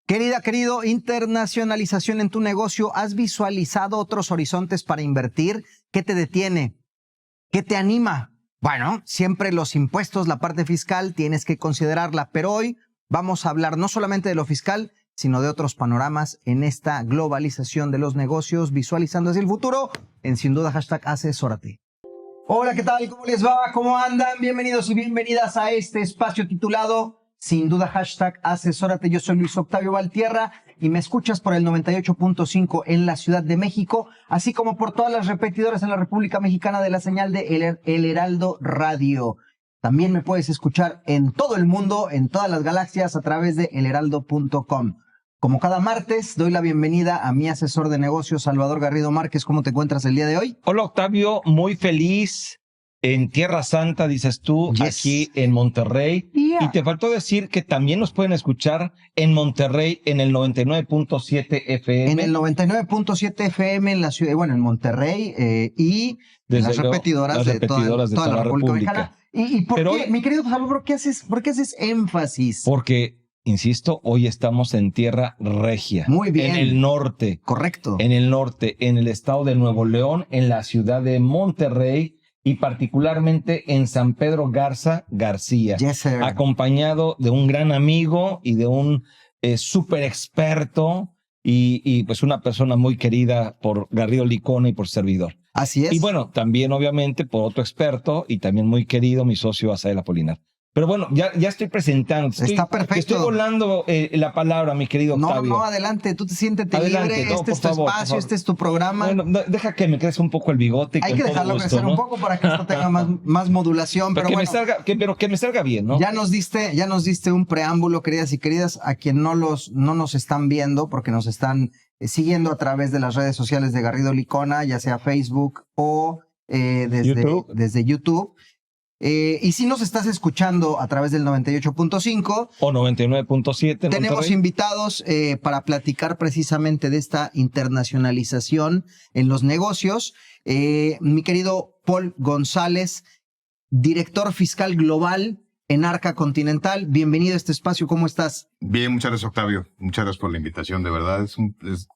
Querido, internacionalización en tu negocio. ¿Has visualizado otros horizontes para invertir? ¿Qué te detiene? ¿Qué te anima? Bueno, siempre los impuestos, la parte fiscal, tienes que considerarla. Pero hoy vamos a hablar no solamente de lo fiscal, sino de otros panoramas en esta globalización de los negocios, visualizando hacia el futuro en Sin Duda #Asesórate. Hola, ¿qué tal? ¿Cómo les va? ¿Cómo andan? Bienvenidos y bienvenidas a este espacio titulado Sin Duda #Asesórate. Yo soy Luis Octavio Valtierra y me escuchas por el 98.5 en la Ciudad de México, así como por todas las repetidoras en la República Mexicana de la señal de El Heraldo Radio. También me puedes escuchar en todo el mundo, en todas las galaxias, a través de elheraldo.com. Como cada martes, doy la bienvenida a mi asesor de negocios, Salvador Garrido Márquez. ¿Cómo te encuentras el día de hoy? Hola, Octavio, muy feliz en Tierra Santa, dices tú, Yes. aquí en Monterrey. Yeah. Y te faltó decir que también nos pueden escuchar en Monterrey en el 99.7 FM. En el 99.7 FM en la ciudad, bueno, en Monterrey y Desde las repetidoras, de toda la República. Mexicana. ¿Y por Pero qué, hoy, mi querido Salvador, por qué haces énfasis? porque, insisto, hoy estamos en Tierra Regia. Muy bien. En el norte. Correcto. En el norte, en el estado de Nuevo León, en la ciudad de Monterrey y particularmente en San Pedro García. Yes, sir. Acompañado de un gran amigo y de un súper experto y pues una persona muy querida por Garrido Licona y por servidor. Así es. Y bueno, también obviamente por otro experto y también muy querido, mi socio Asael Apolinar. Pero bueno, ya estoy presentando. Está perfecto. Te estoy volando la palabra, mi querido Octavio. No, adelante, tú te siéntete Adelante, libre, no, este es tu por favor, espacio, este es tu programa. Bueno, deja que me crezca un poco el bigote. Hay con que todo dejarlo gusto, crecer ¿no? un poco para que esto tenga más modulación, pero que bueno. me salga bien, ¿no? Ya nos diste un preámbulo, queridas y queridas, a quien no nos están viendo, porque nos están siguiendo a través de las redes sociales de Garrido Licona, ya sea Facebook o desde YouTube. Y si nos estás escuchando a través del 98.5 o 99.7, tenemos Monterrey. invitados para platicar precisamente de esta internacionalización en los negocios. Mi querido Paul González, director fiscal global en Arca Continental. Bienvenido a este espacio, ¿cómo estás? Bien, muchas gracias, Octavio. Muchas gracias por la invitación. De verdad,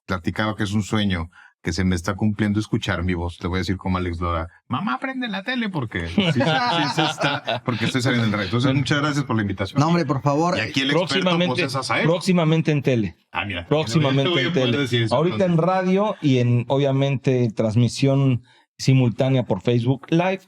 platicaba que es un sueño que se me está cumpliendo escuchar mi voz. Te voy a decir como Alex Lora, mamá, prende la tele porque porque estoy saliendo del radio. Entonces, muchas gracias por la invitación. No, hombre, por favor. Y aquí el experto pues, es Asael. Próximamente en tele. Ah, mira. Próximamente en tele. Ahorita en radio y en, obviamente, transmisión simultánea por Facebook Live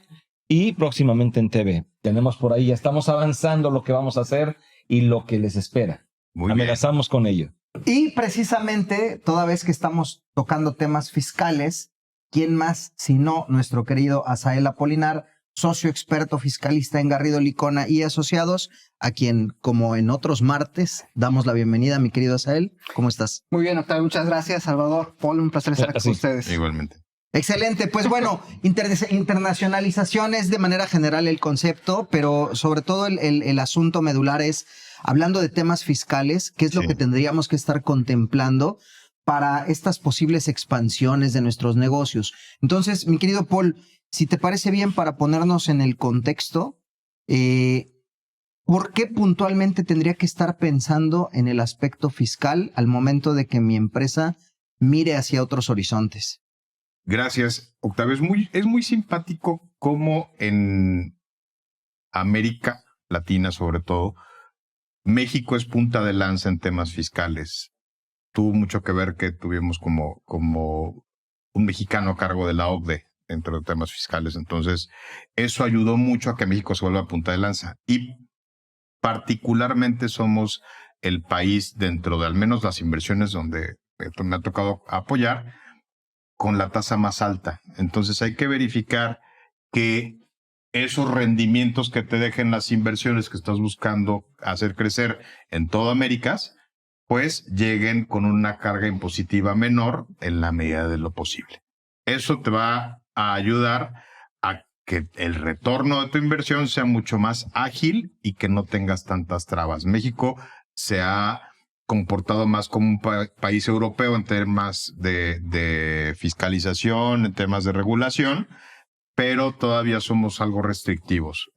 y próximamente en TV. Tenemos por ahí, ya estamos avanzando lo que vamos a hacer y lo que les espera. Muy Amenazamos con ello. Y precisamente, toda vez que estamos tocando temas fiscales, ¿quién más sino nuestro querido Asael Apolinar, socio experto fiscalista en Garrido Licona y Asociados, a quien, como en otros martes, damos la bienvenida, mi querido Asael? ¿Cómo estás? Muy bien, Octavio, muchas gracias, Salvador. Paul, un placer estar aquí con ustedes. Igualmente. Excelente, pues bueno, internacionalización es de manera general el concepto, pero sobre todo el asunto medular es, hablando de temas fiscales, qué es lo que tendríamos que estar contemplando para estas posibles expansiones de nuestros negocios. Entonces, mi querido Paul, si te parece bien, para ponernos en el contexto, ¿por qué puntualmente tendría que estar pensando en el aspecto fiscal al momento de que mi empresa mire hacia otros horizontes? Gracias, Octavio. Es muy simpático cómo en América Latina, sobre todo, México es punta de lanza en temas fiscales. Tuvo mucho que ver que tuvimos como un mexicano a cargo de la OCDE dentro de temas fiscales. Entonces, eso ayudó mucho a que México se vuelva punta de lanza. Y particularmente somos el país dentro de al menos las inversiones donde me ha tocado apoyar con la tasa más alta. Entonces, hay que verificar que esos rendimientos que te dejen las inversiones que estás buscando hacer crecer en toda América, pues lleguen con una carga impositiva menor en la medida de lo posible. Eso te va a ayudar a que el retorno de tu inversión sea mucho más ágil y que no tengas tantas trabas. México se ha comportado más como un país europeo en temas de fiscalización, en temas de regulación, pero todavía somos algo restrictivos.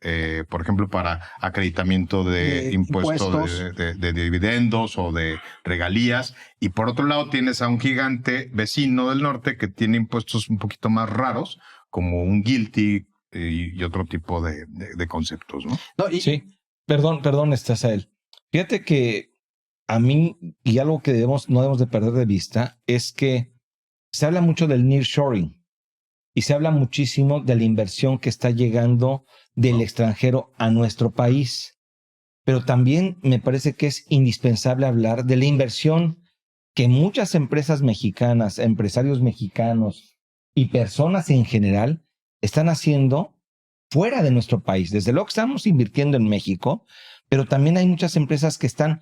Por ejemplo, para acreditamiento de impuestos de dividendos o de regalías. Y por otro lado, tienes a un gigante vecino del norte que tiene impuestos un poquito más raros, como un GILTI y otro tipo de conceptos, ¿no? Sí, perdón, Asael. Fíjate que a mí, y algo que no debemos de perder de vista, es que se habla mucho del nearshoring. Y se habla muchísimo de la inversión que está llegando del extranjero a nuestro país. Pero también me parece que es indispensable hablar de la inversión que muchas empresas mexicanas, empresarios mexicanos y personas en general están haciendo fuera de nuestro país. Desde luego que estamos invirtiendo en México, pero también hay muchas empresas que están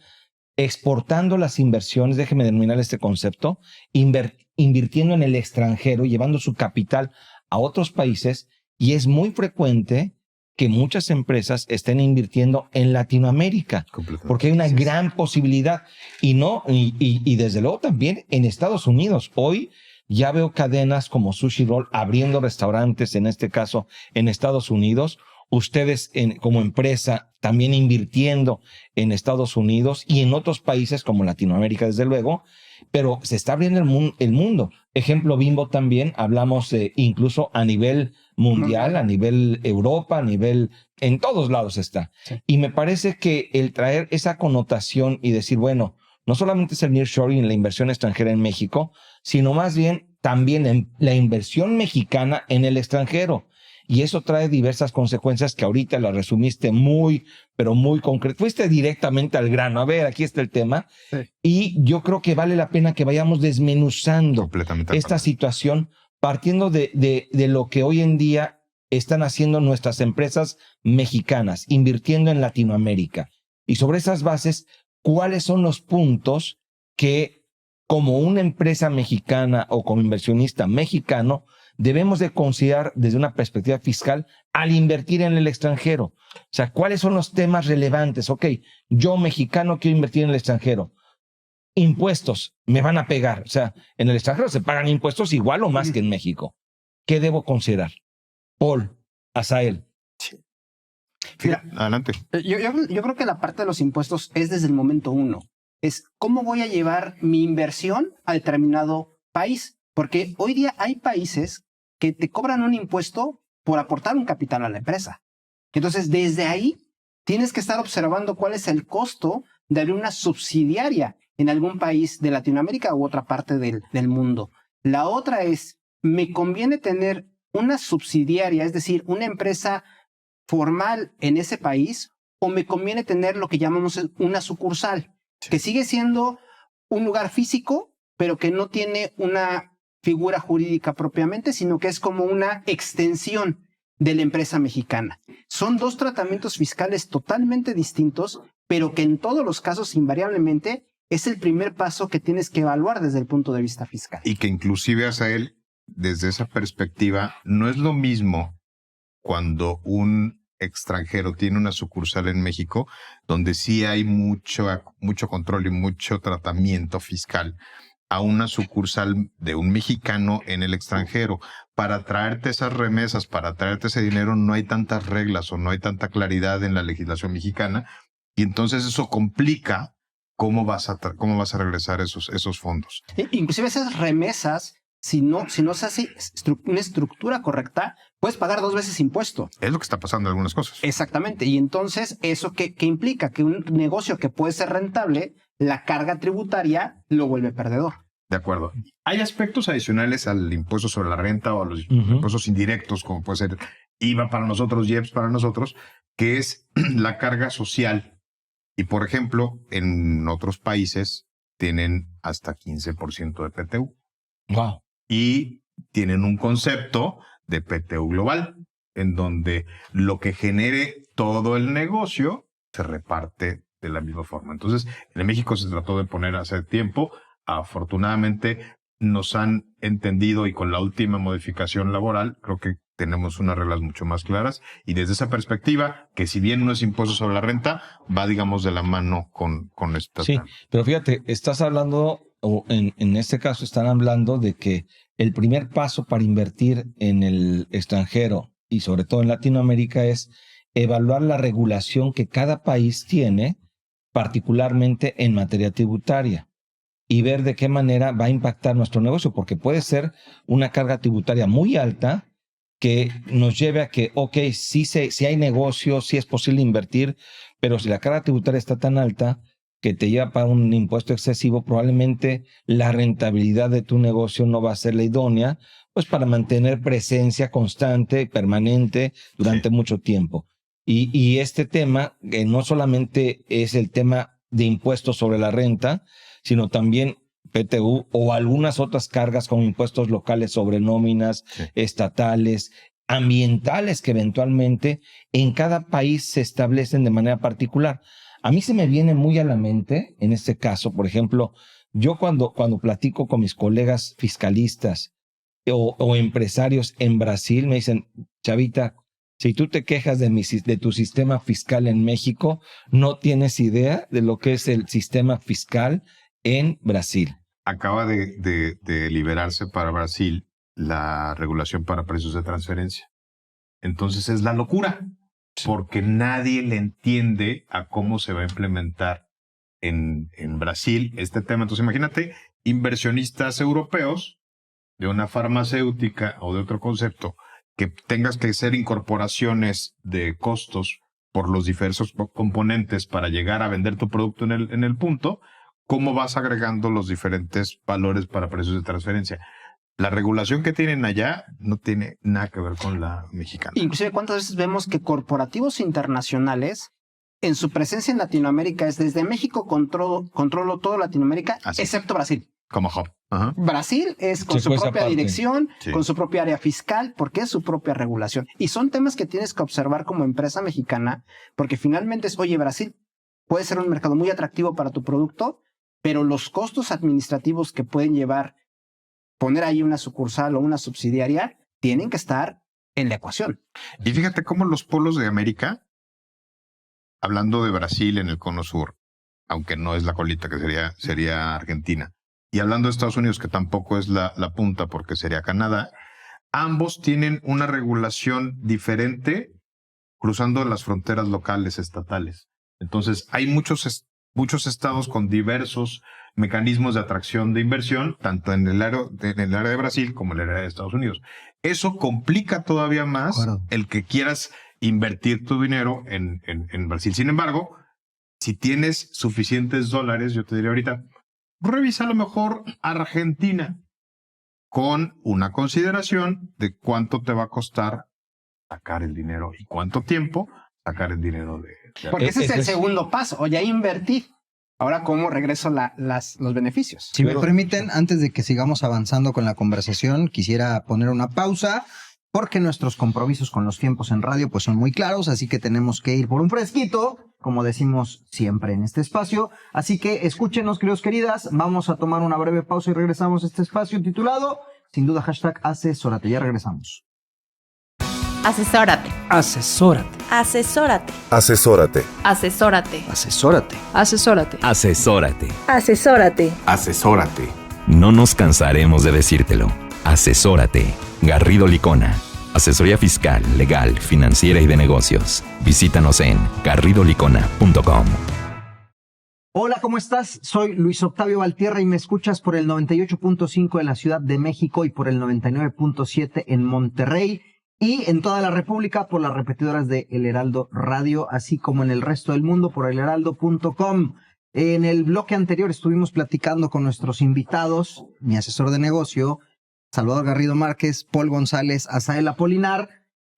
exportando las inversiones, déjeme denominar este concepto, invirtiendo en el extranjero, llevando su capital a otros países, y es muy frecuente que muchas empresas estén invirtiendo en Latinoamérica, porque hay una gran posibilidad, y desde luego también en Estados Unidos. Hoy ya veo cadenas como Sushi Roll abriendo restaurantes, en este caso en Estados Unidos, ustedes como empresa también invirtiendo en Estados Unidos y en otros países como Latinoamérica, desde luego, pero se está abriendo el mundo. Ejemplo, Bimbo también, hablamos incluso a nivel mundial, a nivel Europa, en todos lados está. Sí. Y me parece que el traer esa connotación y decir, bueno, no solamente es el nearshoring en la inversión extranjera en México, sino más bien también en la inversión mexicana en el extranjero. Y eso trae diversas consecuencias que ahorita las resumiste pero muy concreto. Fuiste directamente al grano. A ver, aquí está el tema. Sí. Y yo creo que vale la pena que vayamos desmenuzando esta situación, partiendo de lo que hoy en día están haciendo nuestras empresas mexicanas, invirtiendo en Latinoamérica. Y sobre esas bases, ¿cuáles son los puntos que, como una empresa mexicana o como inversionista mexicano, debemos de considerar desde una perspectiva fiscal al invertir en el extranjero? O sea, ¿cuáles son los temas relevantes? Ok, yo mexicano quiero invertir en el extranjero. Impuestos, me van a pegar. O sea, en el extranjero se pagan impuestos igual o más que en México. ¿Qué debo considerar? Paul, Asael. Sí. Mira, adelante. Yo creo que la parte de los impuestos es desde el momento uno. Es cómo voy a llevar mi inversión a determinado país. Porque hoy día hay países que te cobran un impuesto por aportar un capital a la empresa. Entonces, desde ahí, tienes que estar observando cuál es el costo de abrir una subsidiaria en algún país de Latinoamérica u otra parte del mundo. La otra es, ¿me conviene tener una subsidiaria, es decir, una empresa formal en ese país, o me conviene tener lo que llamamos una sucursal, que sigue siendo un lugar físico, pero que no tiene una figura jurídica propiamente, sino que es como una extensión de la empresa mexicana? Son dos tratamientos fiscales totalmente distintos, pero que en todos los casos invariablemente es el primer paso que tienes que evaluar desde el punto de vista fiscal. Y que inclusive, Asael, desde esa perspectiva, no es lo mismo cuando un extranjero tiene una sucursal en México, donde sí hay mucho control y mucho tratamiento fiscal, a una sucursal de un mexicano en el extranjero. Para traerte esas remesas, para traerte ese dinero, no hay tantas reglas o no hay tanta claridad en la legislación mexicana, y entonces eso complica cómo vas a regresar esos fondos. Inclusive esas remesas, si no se hace una estructura correcta, puedes pagar 2 veces impuesto. Es lo que está pasando en algunas cosas. Exactamente. Y entonces, ¿eso qué implica? Que un negocio que puede ser rentable, la carga tributaria lo vuelve perdedor. De acuerdo. Hay aspectos adicionales al impuesto sobre la renta o a los impuestos indirectos, como puede ser IVA para nosotros, IEPS para nosotros, que es la carga social. Y, por ejemplo, en otros países tienen hasta 15% de PTU. Wow. Y tienen un concepto de PTU global, en donde lo que genere todo el negocio se reparte de la misma forma. Entonces, en México se trató de poner hace tiempo. Afortunadamente nos han entendido, y con la última modificación laboral creo que tenemos unas reglas mucho más claras, y desde esa perspectiva, que si bien no es impuesto sobre la renta, va, digamos, de la mano con esta. Sí, pero fíjate, estás hablando, o en este caso están hablando de que el primer paso para invertir en el extranjero y sobre todo en Latinoamérica, es evaluar la regulación que cada país tiene, particularmente en materia tributaria, y ver de qué manera va a impactar nuestro negocio, porque puede ser una carga tributaria muy alta que nos lleve a que, ok, sí hay negocio, sí es posible invertir, pero si la carga tributaria está tan alta que te lleva a pagar un impuesto excesivo, probablemente la rentabilidad de tu negocio no va a ser la idónea, pues para mantener presencia constante, permanente, durante mucho tiempo. Y este tema, que no solamente es el tema de impuestos sobre la renta, sino también PTU o algunas otras cargas como impuestos locales sobre nóminas, estatales, ambientales, que eventualmente en cada país se establecen de manera particular. A mí se me viene muy a la mente, en este caso, por ejemplo, yo cuando platico con mis colegas fiscalistas o empresarios en Brasil, me dicen, Chavita, si tú te quejas de tu sistema fiscal en México, no tienes idea de lo que es el sistema fiscal en Brasil. Acaba de liberarse para Brasil la regulación para precios de transferencia. Entonces es la locura, porque nadie le entiende a cómo se va a implementar en Brasil este tema. Entonces imagínate, inversionistas europeos de una farmacéutica o de otro concepto, que tengas que hacer incorporaciones de costos por los diversos componentes para llegar a vender tu producto en el punto, ¿cómo vas agregando los diferentes valores para precios de transferencia? La regulación que tienen allá no tiene nada que ver con la mexicana. Inclusive, ¿cuántas veces vemos que corporativos internacionales, en su presencia en Latinoamérica, es desde México controlo todo Latinoamérica, excepto Brasil? Como Hub. Ajá. Brasil es con su propia dirección, con su propia área fiscal, porque es su propia regulación. Y son temas que tienes que observar como empresa mexicana, porque finalmente es, oye, Brasil puede ser un mercado muy atractivo para tu producto, pero los costos administrativos que pueden llevar poner ahí una sucursal o una subsidiaria tienen que estar en la ecuación. Y fíjate cómo los polos de América, hablando de Brasil en el cono sur, aunque no es la colita que sería Argentina, y hablando de Estados Unidos, que tampoco es la punta porque sería Canadá, ambos tienen una regulación diferente cruzando las fronteras locales, estatales. Entonces, hay muchos estados con diversos mecanismos de atracción de inversión, tanto en el área de Brasil como en el área de Estados Unidos. Eso complica todavía más el que quieras invertir tu dinero en Brasil. Sin embargo, si tienes suficientes dólares, yo te diría ahorita, revisa a lo mejor Argentina con una consideración de cuánto te va a costar sacar el dinero y cuánto tiempo sacar el dinero de Porque ese es el segundo paso. O ya invertí. Ahora, ¿cómo regreso los beneficios? Si me permiten, antes de que sigamos avanzando con la conversación, quisiera poner una pausa porque nuestros compromisos con los tiempos en radio pues son muy claros, así que tenemos que ir por un fresquito, como decimos siempre en este espacio. Así que escúchenos, queridos, queridas, vamos a tomar una breve pausa y regresamos a este espacio titulado, sin duda, #asesórate. Ya regresamos. Asesórate. Asesórate. Asesórate. Asesórate. Asesórate. Asesórate. Asesórate. Asesórate. Asesórate. Asesórate. No nos cansaremos de decírtelo. Asesórate. Garrido Licona. Asesoría fiscal, legal, financiera y de negocios. Visítanos en garridolicona.com. Hola, ¿cómo estás? Soy Luis Octavio Valtierra y me escuchas por el 98.5 en la Ciudad de México y por el 99.7 en Monterrey y en toda la República por las repetidoras de El Heraldo Radio, así como en el resto del mundo por elheraldo.com. En el bloque anterior estuvimos platicando con nuestros invitados, mi asesor de negocio, Salvador Garrido Márquez, Paul González, Azael Apolinar,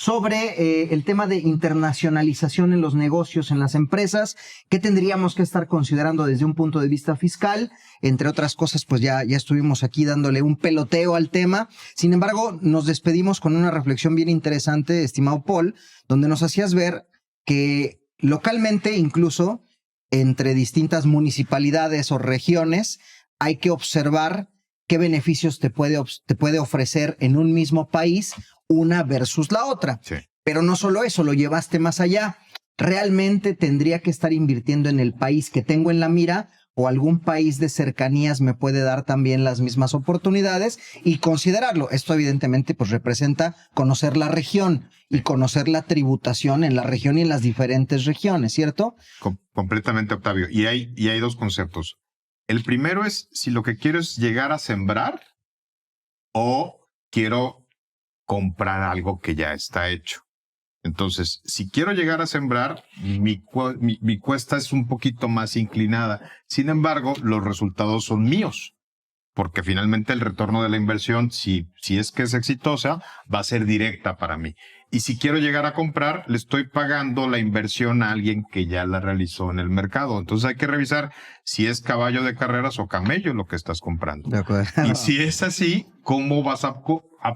sobre el tema de internacionalización en los negocios, en las empresas, qué tendríamos que estar considerando desde un punto de vista fiscal. Entre otras cosas, pues ya estuvimos aquí dándole un peloteo al tema. Sin embargo, nos despedimos con una reflexión bien interesante, estimado Paul, donde nos hacías ver que localmente, incluso entre distintas municipalidades o regiones, hay que observar qué beneficios te puede ofrecer en un mismo país una versus la otra. Sí. Pero no solo eso, lo llevaste más allá. ¿Realmente tendría que estar invirtiendo en el país que tengo en la mira o algún país de cercanías me puede dar también las mismas oportunidades y considerarlo. Esto evidentemente pues representa conocer la región y conocer la tributación en la región y en las diferentes regiones, ¿cierto? Completamente, Octavio. Y hay dos conceptos. El primero es si lo que quiero es llegar a sembrar o quiero comprar algo que ya está hecho. Entonces, si quiero llegar a sembrar, mi cuesta es un poquito más inclinada. Sin embargo, los resultados son míos, porque finalmente el retorno de la inversión, si es que es exitosa, va a ser directa para mí. Y si quiero llegar a comprar, le estoy pagando la inversión a alguien que ya la realizó en el mercado. Entonces hay que revisar si es caballo de carreras o camello lo que estás comprando. De acuerdo. Y si es así, ¿cómo vas a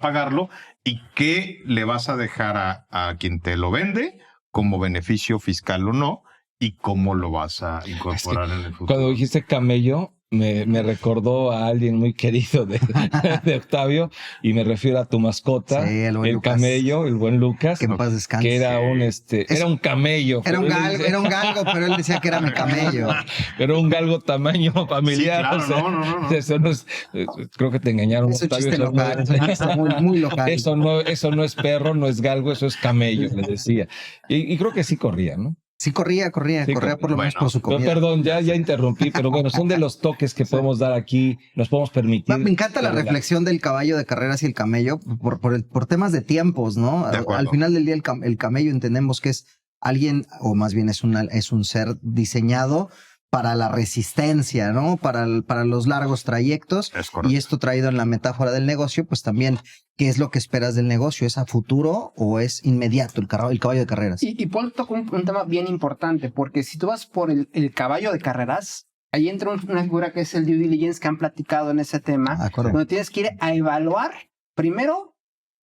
pagarlo? ¿Y qué le vas a dejar a quien te lo vende como beneficio fiscal o no? ¿Y cómo lo vas a incorporar en el futuro? Cuando dijiste camello, me recordó a alguien muy querido de Octavio, y me refiero a tu mascota, Sí, el buen Lucas. camello, el buen Lucas, Que en paz descanse. que era un camello. Era un galgo, pero él decía que era mi camello. Era un galgo tamaño familiar. Sí, claro, o sea, no. Eso no es, creo que te engañaron, Es un Octavio. chiste local, muy local. Eso no es perro, no es galgo, eso es camello, le decía. Y creo que sí corría, ¿no? Sí, corría por lo menos por su comida. Perdón, ya interrumpí, pero bueno, son de los toques que podemos dar aquí, nos podemos permitir. Me encanta la reflexión del caballo de carreras y el camello por temas de tiempos, ¿no? Al final del día el camello entendemos que es alguien, o más bien es un ser diseñado para la resistencia, ¿no? Para los largos trayectos. Es correcto. Y esto traído en la metáfora del negocio, pues también, ¿qué es lo que esperas del negocio? ¿Es a futuro o es inmediato el caballo de carreras? Y Paul tocó un tema bien importante, porque si tú vas por el caballo de carreras, ahí entra una figura que es el due diligence, que han platicado en ese tema, donde tienes que ir a evaluar primero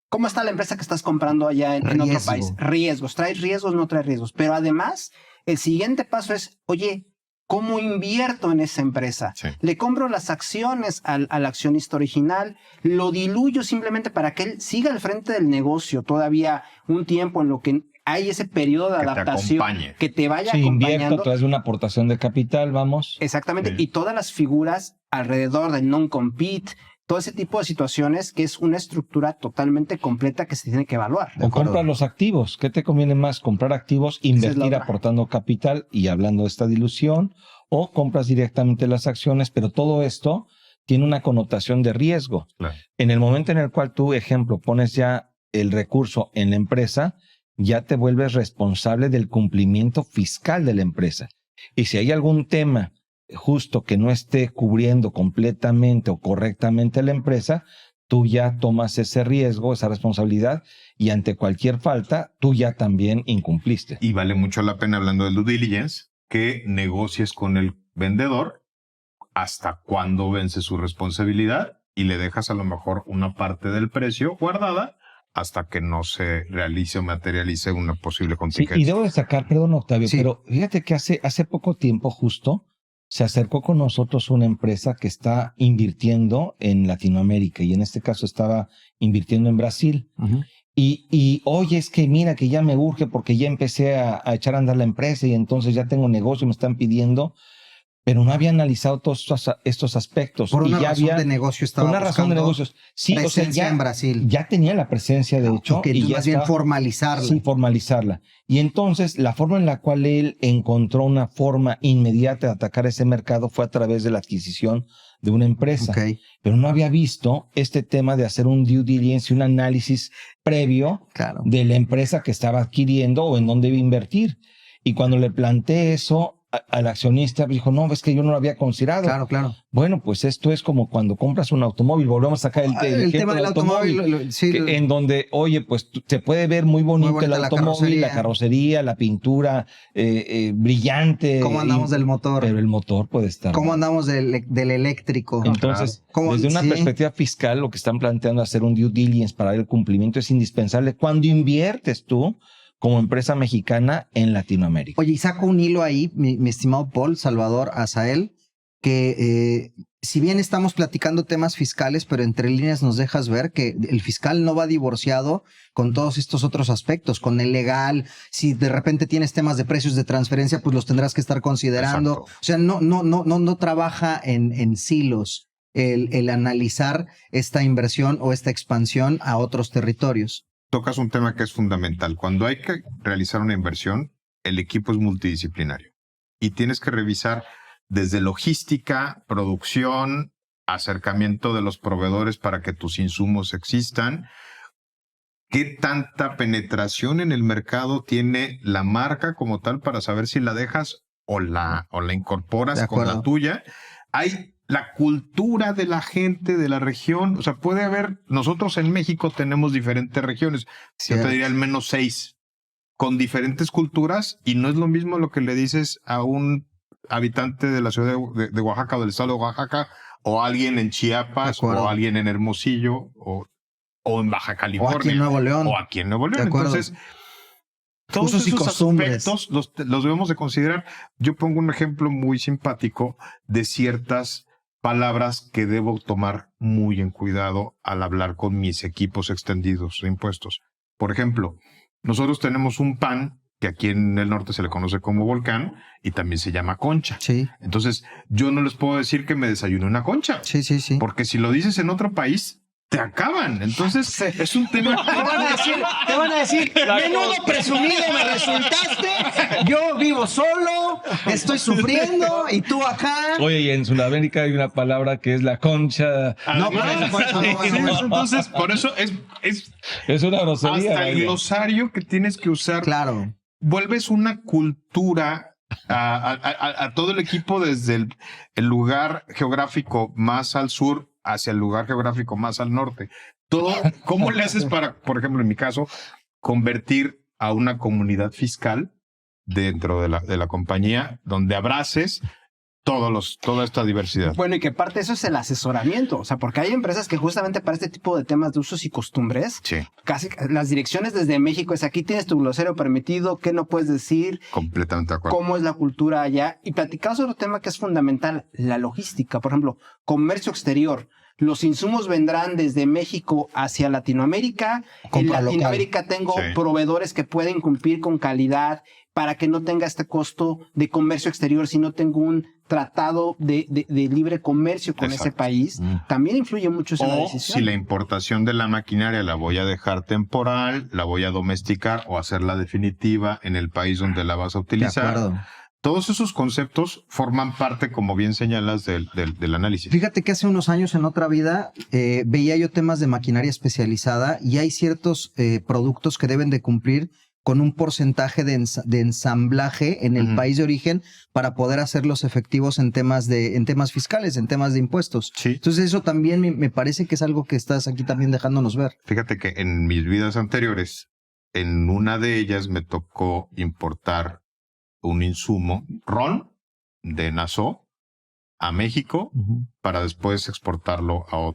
cómo está la empresa que estás comprando allá en otro país. Riesgos, ¿traes riesgos? No traes riesgos. Pero además, el siguiente paso es, oye, ¿cómo invierto en esa empresa? Sí. Le compro las acciones al accionista original, lo diluyo simplemente para que él siga al frente del negocio todavía un tiempo en lo que hay ese periodo de adaptación que te vaya acompañando. Invierto a través de una aportación de capital, vamos. Exactamente, y todas las figuras alrededor del non-compete, todo ese tipo de situaciones que es una estructura totalmente completa que se tiene que evaluar. O compras los activos. ¿Qué te conviene más? Comprar activos, invertir aportando capital y hablando de esta dilución, o compras directamente las acciones, pero todo esto tiene una connotación de riesgo. Claro. En el momento en el cual tú, ejemplo, pones ya el recurso en la empresa, ya te vuelves responsable del cumplimiento fiscal de la empresa. Y si hay algún tema justo que no esté cubriendo completamente o correctamente la empresa, tú ya tomas ese riesgo, esa responsabilidad, y ante cualquier falta, tú ya también incumpliste. Y vale mucho la pena, hablando del due diligence, que negocies con el vendedor hasta cuándo vence su responsabilidad y le dejas a lo mejor una parte del precio guardada hasta que no se realice o materialice una posible contingencia. Sí, y debo destacar, perdón, Octavio, pero fíjate que hace poco tiempo justo se acercó con nosotros una empresa que está invirtiendo en Latinoamérica, y en este caso estaba invirtiendo en Brasil. Uh-huh. Y oye, es que mira que ya me urge porque ya empecé a echar a andar la empresa y entonces ya tengo negocio, me están pidiendo, pero no había analizado todos estos aspectos. Por una y ya razón había, de negocio estaba por una razón de negocios. Sí, o sea, ya, en Brasil. Ya tenía la presencia, de hecho. Okay, y ya más bien formalizarla. Sí, formalizarla. Y entonces la forma en la cual él encontró una forma inmediata de atacar ese mercado fue a través de la adquisición de una empresa. Okay. Pero no había visto este tema de hacer un due diligence, un análisis previo de la empresa que estaba adquiriendo o en dónde iba a invertir. Y cuando le planteé eso al accionista, dijo, no, es que yo no lo había considerado. Claro. Bueno, pues esto es como cuando compras un automóvil. Volvemos a sacar el tema del automóvil. En donde, oye, pues se puede ver muy bonito el automóvil, la carrocería, la pintura, brillante. ¿Cómo andamos del motor? Pero el motor puede estar. ¿Cómo andamos del eléctrico? Entonces, desde una perspectiva fiscal, lo que están planteando hacer un due diligence para el cumplimiento es indispensable cuando inviertes tú como empresa mexicana en Latinoamérica. Oye, y saco un hilo ahí, mi estimado Paul, Salvador, Azael, que si bien estamos platicando temas fiscales, pero entre líneas nos dejas ver que el fiscal no va divorciado con todos estos otros aspectos, con el legal. Si de repente tienes temas de precios de transferencia, pues los tendrás que estar considerando. Exacto. O sea, no trabaja en silos el analizar esta inversión o esta expansión a otros territorios. Tocas un tema que es fundamental. Cuando hay que realizar una inversión, el equipo es multidisciplinario y tienes que revisar desde logística, producción, acercamiento de los proveedores para que tus insumos existan. ¿Qué tanta penetración en el mercado tiene la marca como tal para saber si la dejas o la incorporas con la tuya? Hay la cultura de la gente de la región. O sea, puede haber, nosotros en México tenemos diferentes regiones. Yo te diría al menos 6 con diferentes culturas, y no es lo mismo lo que le dices a un habitante de la ciudad de Oaxaca o del estado de Oaxaca, o alguien en Chiapas, o alguien en Hermosillo, o en Baja California. O aquí en Nuevo León. O aquí en Nuevo León. Entonces, todos usos y esos costumbres aspectos los debemos de considerar. Yo pongo un ejemplo muy simpático de ciertas palabras que debo tomar muy en cuidado al hablar con mis equipos extendidos de impuestos. Por ejemplo, nosotros tenemos un pan que aquí en el norte se le conoce como volcán y también se llama concha. Sí. Entonces, yo no les puedo decir que me desayune una concha. Sí. Porque si lo dices en otro país, te acaban. Entonces, es un tema... Te van a decir, menudo presumido me resultaste, yo vivo solo, estoy sufriendo, y tú acá. Oye, y en Sudamérica hay una palabra que es la concha. Entonces, por eso Es una grosería. hasta el glosario que tienes que usar. Claro. Vuelves una cultura a todo el equipo desde el lugar geográfico más al sur hacia el lugar geográfico más al norte. Todo, ¿cómo le haces para, por ejemplo, en mi caso, convertir a una comunidad fiscal dentro de la compañía donde abraces toda esta diversidad? Bueno, y que parte de eso es el asesoramiento, o sea, porque hay empresas que justamente para este tipo de temas de usos y costumbres, Sí, casi las direcciones desde México es aquí tienes tu glosario permitido, qué no puedes decir, completamente de acuerdo. cómo es la cultura allá. Y platicamos otro tema que es fundamental, la logística. Por ejemplo, comercio exterior. Los insumos vendrán desde México hacia Latinoamérica. Compra En Latinoamérica local. tengo Sí. proveedores que pueden cumplir con calidad para que no tenga este costo de comercio exterior, si no tengo un tratado de libre comercio con Exacto. ese país. También influye mucho eso en la O decisión. si la importación de la maquinaria la voy a dejar temporal, la voy a domesticar o hacerla definitiva en el país donde la vas a De utilizar. acuerdo. Todos esos conceptos forman parte, como bien señalas, del análisis. Fíjate que hace unos años en otra vida veía yo temas de maquinaria especializada y hay ciertos productos que deben de cumplir con un porcentaje de ensamblaje en el país de origen para poder hacerlos efectivos en temas fiscales, en temas de impuestos. Sí. Entonces eso también me parece que es algo que estás aquí también dejándonos ver. Fíjate que en mis vidas anteriores, en una de ellas me tocó importar un insumo, ron de Nassau, a México, para después exportarlo a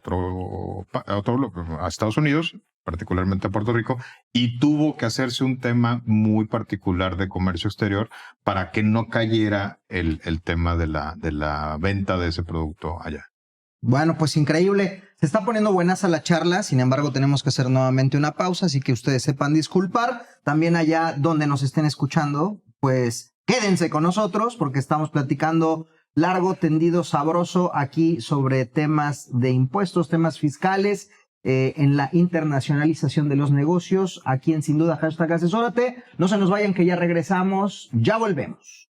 Estados Unidos, particularmente a Puerto Rico, y tuvo que hacerse un tema muy particular de comercio exterior para que no cayera el tema de la venta de ese producto allá. Bueno, pues increíble. Se está poniendo buenaza la charla, sin embargo tenemos que hacer nuevamente una pausa, así que ustedes sepan disculpar. También allá donde nos estén escuchando, pues quédense con nosotros porque estamos platicando largo, tendido, sabroso aquí sobre temas de impuestos, temas fiscales, en la internacionalización de los negocios, aquí en Sin Duda #Asesórate. No se nos vayan que ya regresamos, ya volvemos.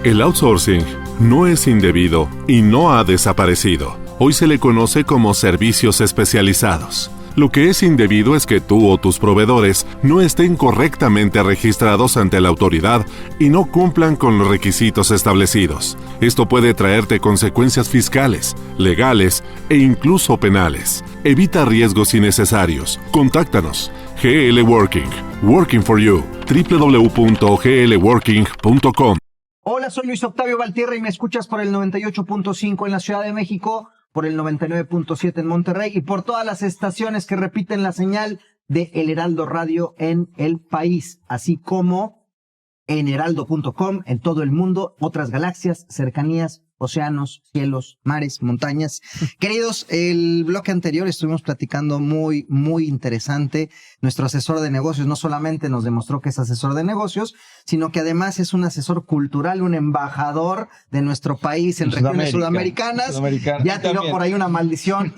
El outsourcing no es indebido y no ha desaparecido. Hoy se le conoce como servicios especializados. Lo que es indebido es que tú o tus proveedores no estén correctamente registrados ante la autoridad y no cumplan con los requisitos establecidos. Esto puede traerte consecuencias fiscales, legales e incluso penales. Evita riesgos innecesarios. Contáctanos. GL Working. Working for you. www.glworking.com. Hola, soy Luis Octavio Valtierra y me escuchas por el 98.5 en la Ciudad de México, por el 99.7 en Monterrey y por todas las estaciones que repiten la señal de El Heraldo Radio en el país, así como en heraldo.com en todo el mundo, otras galaxias, cercanías, océanos, cielos, mares, montañas. Queridos, el bloque anterior estuvimos platicando muy, muy interesante. Nuestro asesor de negocios no solamente nos demostró que es asesor de negocios, sino que además es un asesor cultural, un embajador de nuestro país en regiones sudamericanas. Ya tiró por ahí una maldición.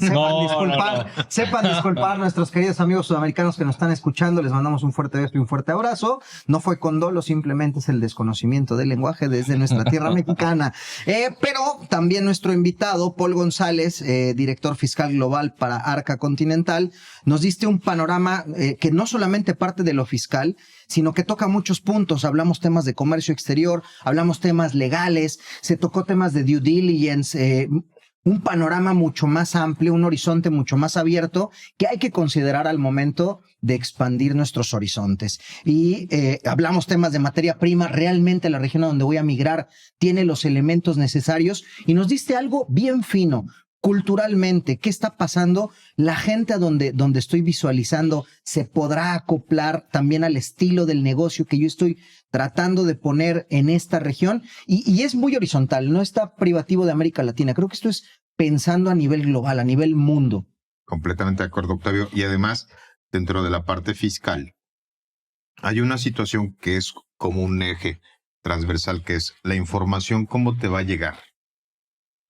Sepan disculpar nuestros queridos amigos sudamericanos que nos están escuchando. Les mandamos un fuerte beso y un fuerte abrazo. No fue con dolo, simplemente es el desconocimiento del lenguaje desde nuestra tierra mexicana. Pero también nuestro invitado, Paul González, director fiscal global para Arca Continental, nos diste un panorama que no solamente parte de lo fiscal, sino que toca muchos puntos. Hablamos temas de comercio exterior, hablamos temas legales, se tocó temas de due diligence, un panorama mucho más amplio, un horizonte mucho más abierto que hay que considerar al momento de expandir nuestros horizontes. Y hablamos temas de materia prima. Realmente la región a donde voy a migrar tiene los elementos necesarios, y nos diste algo bien fino. Culturalmente, ¿qué está pasando? La gente a donde estoy visualizando se podrá acoplar también al estilo del negocio que yo estoy tratando de poner en esta región, y es muy horizontal, no está privativo de América Latina. Creo que esto es pensando a nivel global, a nivel mundo. Completamente de acuerdo, Octavio. Y además, dentro de la parte fiscal, hay una situación que es como un eje transversal, que es la información, cómo te va a llegar.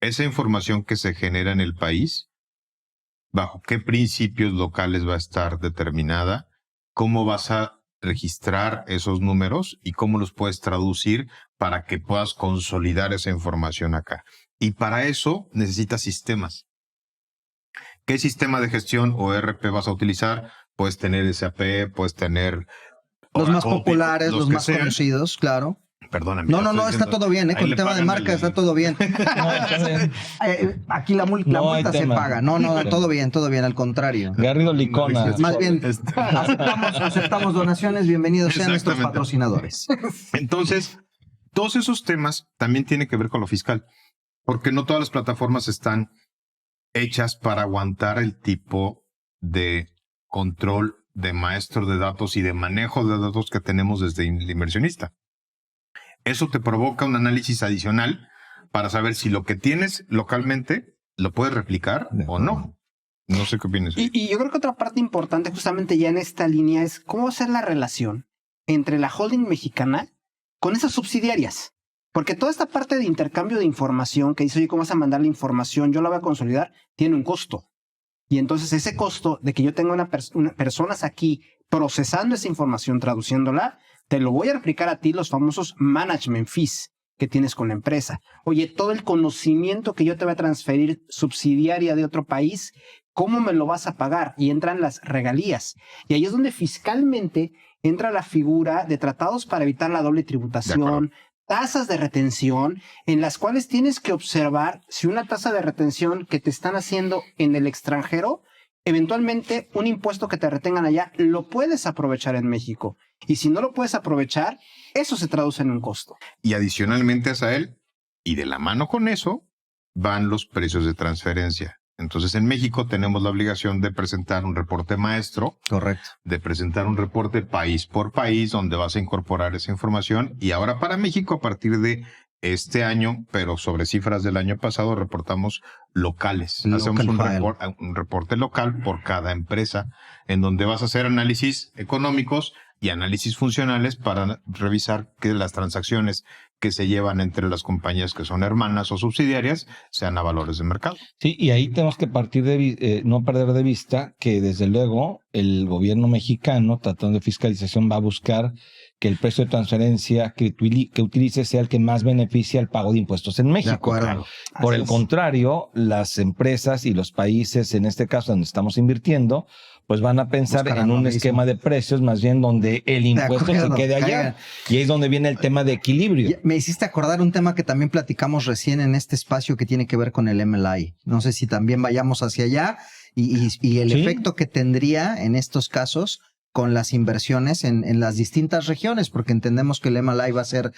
Esa información que se genera en el país, bajo qué principios locales va a estar determinada, cómo vas a registrar esos números y cómo los puedes traducir para que puedas consolidar esa información acá. Y para eso necesitas sistemas. ¿Qué sistema de gestión o ERP vas a utilizar? Puedes tener SAP, puedes tener... Los más populares, los más conocidos, claro. Perdóname. No, está todo bien, con el tema de marca está todo bien. Aquí la multa se paga. No, todo bien, al contrario. Garrido Licona. Más bien, aceptamos donaciones, bienvenidos sean nuestros patrocinadores. Entonces, todos esos temas también tienen que ver con lo fiscal, porque no todas las plataformas están hechas para aguantar el tipo de control de maestro de datos y de manejo de datos que tenemos desde el inversionista. Eso te provoca un análisis adicional para saber si lo que tienes localmente lo puedes replicar o no. No sé qué opinas. Y yo creo que otra parte importante justamente ya en esta línea es cómo hacer la relación entre la holding mexicana con esas subsidiarias. Porque toda esta parte de intercambio de información que dice, oye, ¿cómo vas a mandar la información? Yo la voy a consolidar, tiene un costo. Y entonces ese costo de que yo tenga personas aquí procesando esa información, traduciéndola, te lo voy a replicar a ti, los famosos management fees que tienes con la empresa. Oye, todo el conocimiento que yo te voy a transferir subsidiaria de otro país, ¿cómo me lo vas a pagar? Y entran las regalías. Y ahí es donde fiscalmente entra la figura de tratados para evitar la doble tributación, tasas de retención, en las cuales tienes que observar si una tasa de retención que te están haciendo en el extranjero, eventualmente un impuesto que te retengan allá, lo puedes aprovechar en México. Y si no lo puedes aprovechar, eso se traduce en un costo. Y adicionalmente a él, y de la mano con eso, van los precios de transferencia. Entonces, en México tenemos la obligación de presentar un reporte maestro. Correcto. De presentar un reporte país por país, donde vas a incorporar esa información. Y ahora para México, a partir de este año, pero sobre cifras del año pasado, reportamos locales. Hacemos un reporte local por cada empresa, en donde vas a hacer análisis económicos y análisis funcionales para revisar que las transacciones que se llevan entre las compañías que son hermanas o subsidiarias sean a valores de mercado. Sí, y ahí tenemos que partir de no perder de vista que desde luego el gobierno mexicano, tratando de fiscalización, va a buscar que el precio de transferencia que utilice sea el que más beneficie al pago de impuestos en México. De acuerdo. Por el contrario, las empresas y los países, en este caso donde estamos invirtiendo, pues van a pensar en un esquema de precios más bien donde el impuesto se quede allá. Y ahí es donde viene el tema de equilibrio. Me hiciste acordar un tema que también platicamos recién en este espacio que tiene que ver con el MLI. No sé si también vayamos hacia allá y el efecto que tendría en estos casos con las inversiones en las distintas regiones, porque entendemos que el MLI va a ser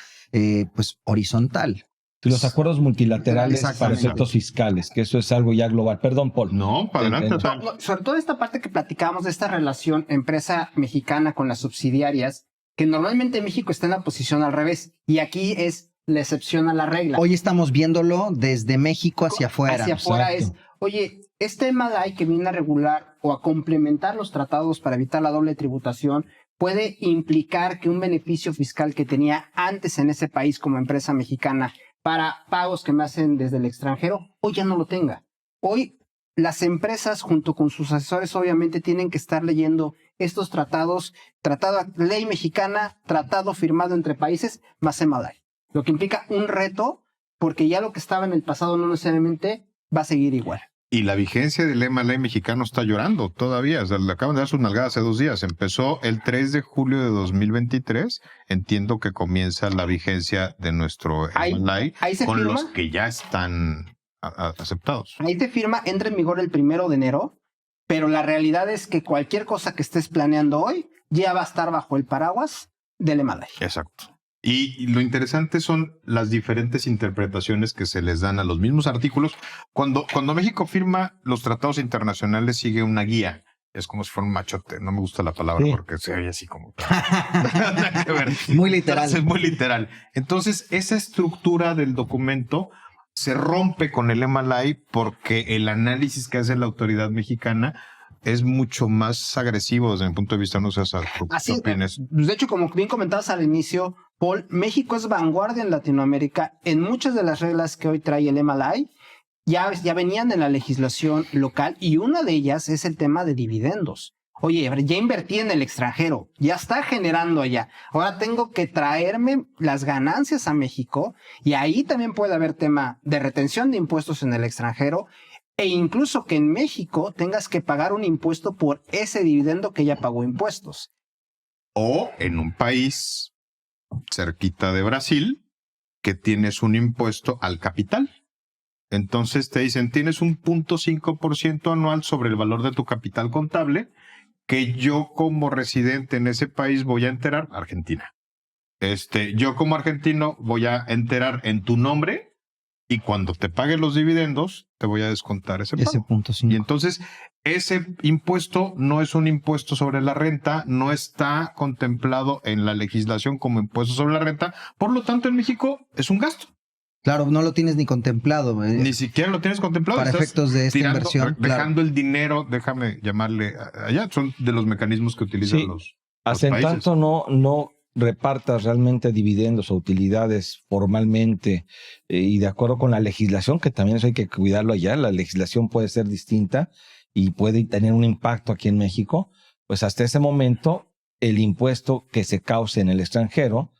pues horizontal. Los acuerdos multilaterales para efectos fiscales, que eso es algo ya global. Perdón, Paul. No, para adelante. Sobre todo esta parte que platicábamos de esta relación empresa mexicana con las subsidiarias, que normalmente en México está en la posición al revés. Y aquí es la excepción a la regla. Hoy estamos viéndolo desde México hacia afuera. Hacia afuera Exacto. es, oye, este MALAI que viene a regular o a complementar los tratados para evitar la doble tributación puede implicar que un beneficio fiscal que tenía antes en ese país como empresa mexicana para pagos que me hacen desde el extranjero, hoy ya no lo tenga. Hoy las empresas junto con sus asesores obviamente tienen que estar leyendo estos tratados, ley mexicana, tratado firmado entre países, más MALAI. Lo que implica un reto porque ya lo que estaba en el pasado no necesariamente va a seguir igual. Y la vigencia del MLA mexicano está llorando todavía. O sea, le acaban de dar su nalgada hace 2 días. Empezó el 3 de julio de 2023. Entiendo que comienza la vigencia de nuestro MLA ahí se con firma. los que ya están aceptados. Ahí te firma, entra en vigor el 1 de enero, pero la realidad es que cualquier cosa que estés planeando hoy ya va a estar bajo el paraguas del MLA. Exacto. Y lo interesante son las diferentes interpretaciones que se les dan a los mismos artículos. Cuando México firma los tratados internacionales, sigue una guía. Es como si fuera un machote. No me gusta la palabra porque se oye así como... Nada que ver. Muy literal. Entonces, es muy literal. Entonces, esa estructura del documento se rompe con el MLA porque el análisis que hace la autoridad mexicana es mucho más agresivo desde mi punto de vista. No sé, Así, ¿qué opinas? de hecho, como bien comentabas al inicio, Paul, México es vanguardia en Latinoamérica en muchas de las reglas que hoy trae el MLA. Ya venían en la legislación local y una de ellas es el tema de dividendos. Oye, ya invertí en el extranjero, ya está generando allá. Ahora tengo que traerme las ganancias a México y ahí también puede haber tema de retención de impuestos en el extranjero e incluso que en México tengas que pagar un impuesto por ese dividendo que ya pagó impuestos. O en un país cerquita de Brasil que tienes un impuesto al capital. Entonces te dicen, tienes un 0.5% anual sobre el valor de tu capital contable que yo como residente en ese país voy a enterar, Argentina. Yo como argentino voy a enterar en tu nombre y cuando te pague los dividendos te voy a descontar ese pago. Ese 0.5. Y entonces ese impuesto no es un impuesto sobre la renta, no está contemplado en la legislación como impuesto sobre la renta, por lo tanto en México es un gasto. Claro, no lo tienes ni contemplado. Ni siquiera lo tienes contemplado. Para Estás efectos de esta inversión. Dejando Claro. el dinero, déjame llamarle allá, son de los mecanismos que utilizan los Hasta en países. tanto no repartas realmente dividendos o utilidades formalmente y de acuerdo con la legislación, que también eso hay que cuidarlo allá, la legislación puede ser distinta y puede tener un impacto aquí en México, pues hasta ese momento el impuesto que se cause en el extranjero,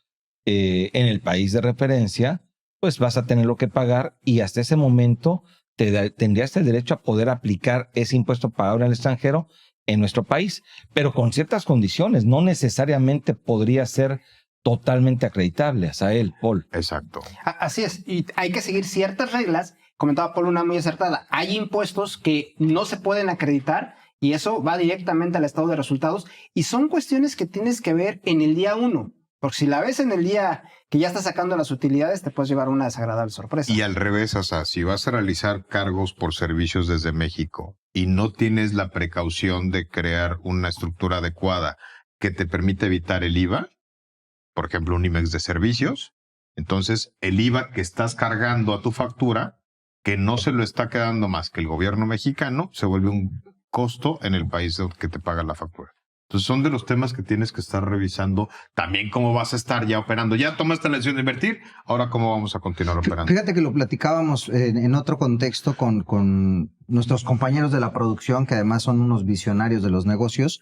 en el país de referencia, pues vas a tenerlo que pagar y hasta ese momento tendrías el derecho a poder aplicar ese impuesto pagado en el extranjero en nuestro país, pero con ciertas condiciones, no necesariamente podría ser totalmente acreditable, Asael, Paul. Exacto. Así es, y hay que seguir ciertas reglas. Comentaba Paul una muy acertada. Hay impuestos que no se pueden acreditar y eso va directamente al estado de resultados y son cuestiones que tienes que ver en el día 1, porque si la ves en el día que ya estás sacando las utilidades te puedes llevar una desagradable sorpresa. Y al revés, Asa, si vas a realizar cargos por servicios desde México y no tienes la precaución de crear una estructura adecuada que te permite evitar el IVA, por ejemplo, un IMEX de servicios, entonces el IVA que estás cargando a tu factura, que no se lo está quedando más que el gobierno mexicano, se vuelve un costo en el país que te paga la factura. Entonces son de los temas que tienes que estar revisando. También cómo vas a estar ya operando. Ya tomaste la decisión de invertir, ahora cómo vamos a continuar operando. Fíjate que lo platicábamos en otro contexto con nuestros compañeros de la producción, que además son unos visionarios de los negocios.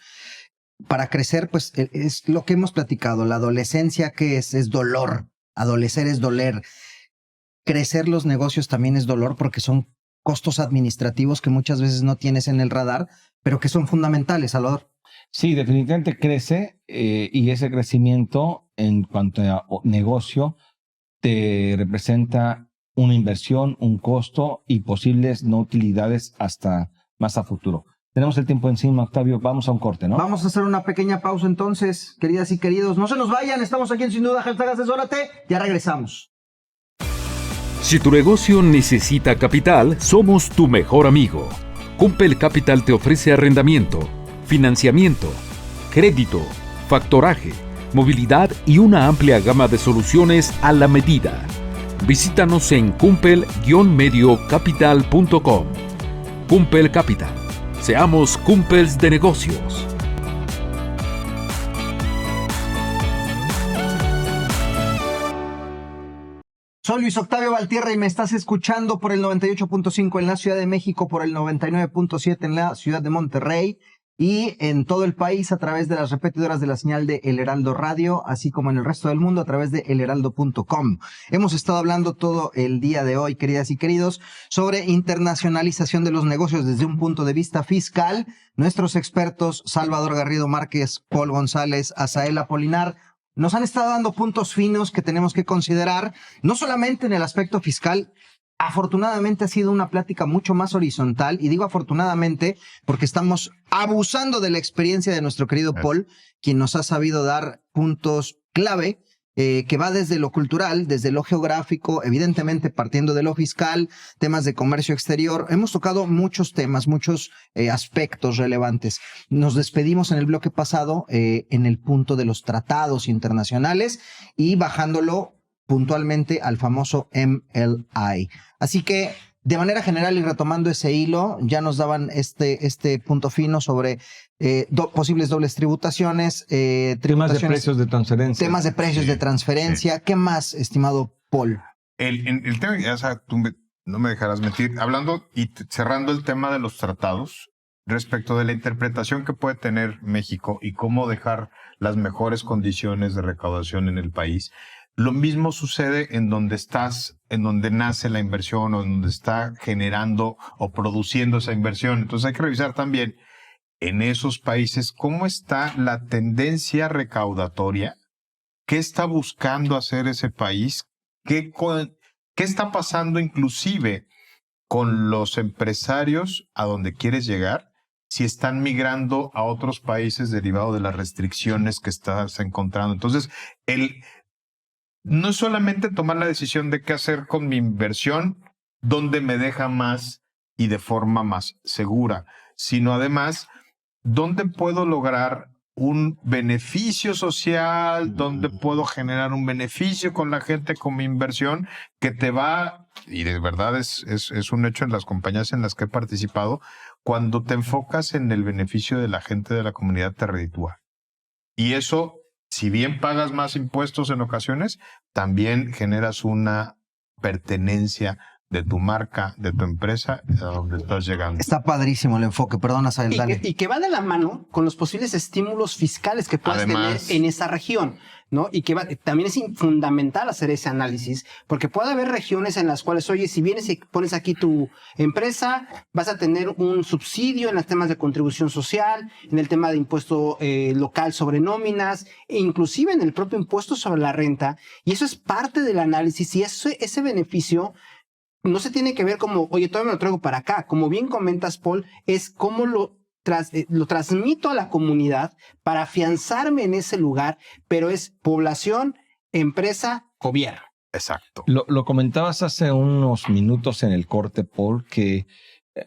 Para crecer, pues es lo que hemos platicado. La adolescencia, que es dolor. Adolecer es doler. Crecer los negocios también es dolor porque son costos administrativos que muchas veces no tienes en el radar, pero que son fundamentales, Salvador. Sí, definitivamente crece y ese crecimiento en cuanto a negocio te representa una inversión, un costo y posibles no utilidades hasta más a futuro. Tenemos el tiempo encima, Octavio. Vamos a un corte, ¿no? Vamos a hacer una pequeña pausa entonces, queridas y queridos. No se nos vayan, estamos aquí en Sin Duda, #Asesórate. Ya regresamos. Si tu negocio necesita capital, somos tu mejor amigo. Cumpel Capital te ofrece arrendamiento, financiamiento, crédito, factoraje, movilidad y una amplia gama de soluciones a la medida. Visítanos en cumpel-mediocapital.com. Cumpel Capital. Seamos cumpels de negocios. Soy Luis Octavio Valtierra y me estás escuchando por el 98.5 en la Ciudad de México, por el 99.7 en la Ciudad de Monterrey y en todo el país a través de las repetidoras de la señal de El Heraldo Radio, así como en el resto del mundo a través de elheraldo.com. Hemos estado hablando todo el día de hoy, queridas y queridos, sobre internacionalización de los negocios desde un punto de vista fiscal. Nuestros expertos, Salvador Garrido Márquez, Paul González, Asael Apolinar, nos han estado dando puntos finos que tenemos que considerar, no solamente en el aspecto fiscal. Afortunadamente ha sido una plática mucho más horizontal, y digo afortunadamente porque estamos abusando de la experiencia de nuestro querido Paul, quien nos ha sabido dar puntos clave, que va desde lo cultural, desde lo geográfico, evidentemente partiendo de lo fiscal, temas de comercio exterior. Hemos tocado muchos temas, muchos aspectos relevantes. Nos despedimos en el bloque pasado en el punto de los tratados internacionales y bajándolo puntualmente al famoso MLI. Así que, de manera general y retomando ese hilo, ya nos daban este punto fino sobre posibles dobles tributaciones, temas de precios de transferencia. Temas de precios de transferencia. ¿Qué más, estimado Paul? El tema, o sea, no me dejarás mentir, hablando y cerrando el tema de los tratados, respecto de la interpretación que puede tener México y cómo dejar las mejores condiciones de recaudación en el país. Lo mismo sucede en donde estás, en donde nace la inversión o en donde está generando o produciendo esa inversión. Entonces hay que revisar también en esos países cómo está la tendencia recaudatoria, qué está buscando hacer ese país, qué está pasando inclusive con los empresarios a donde quieres llegar, si están migrando a otros países derivado de las restricciones que estás encontrando. Entonces, no es solamente tomar la decisión de qué hacer con mi inversión, dónde me deja más y de forma más segura, sino además, dónde puedo lograr un beneficio social, dónde puedo generar un beneficio con la gente, con mi inversión, que te va, y de verdad es un hecho en las compañías en las que he participado, cuando te enfocas en el beneficio de la gente de la comunidad te reditúa. Y eso, si bien pagas más impuestos en ocasiones, también generas una pertenencia de tu marca, de tu empresa, a donde estás llegando. Está padrísimo el enfoque, perdona, Sael, dale. Y que va de la mano con los posibles estímulos fiscales que puedas tener en esa región, ¿no? Y que también es fundamental hacer ese análisis, porque puede haber regiones en las cuales, oye, si vienes y pones aquí tu empresa, vas a tener un subsidio en los temas de contribución social, en el tema de impuesto local sobre nóminas, e inclusive en el propio impuesto sobre la renta, y eso es parte del análisis, y ese beneficio no se tiene que ver como, oye, todavía me lo traigo para acá. Como bien comentas, Paul, es cómo lo transmito a la comunidad para afianzarme en ese lugar, pero es población, empresa, gobierno. Exacto. Lo comentabas hace unos minutos en el corte, Paul, que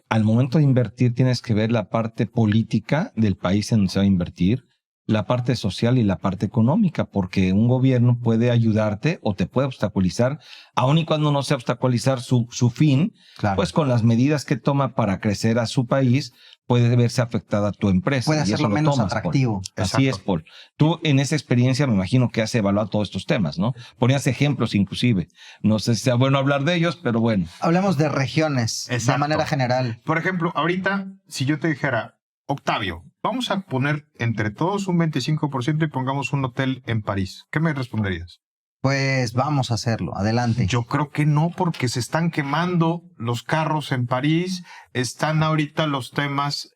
al momento de invertir tienes que ver la parte política del país en donde se va a invertir, la parte social y la parte económica, porque un gobierno puede ayudarte o te puede obstaculizar, aun y cuando no sea obstaculizar su fin, claro, pues con las medidas que toma para crecer a su país, puede verse afectada tu empresa. Puede hacerlo menos tomas, atractivo. Paul. Así es, Paul. Tú en esa experiencia me imagino que has evaluado todos estos temas, ¿no? Ponías ejemplos inclusive. No sé si sea bueno hablar de ellos, pero bueno. Hablemos de regiones, exacto, de manera general. Por ejemplo, ahorita, si yo te dijera, Octavio, vamos a poner entre todos un 25% y pongamos un hotel en París, ¿qué me responderías? Pues vamos a hacerlo, adelante. Yo creo que no, porque se están quemando los carros en París, están ahorita los temas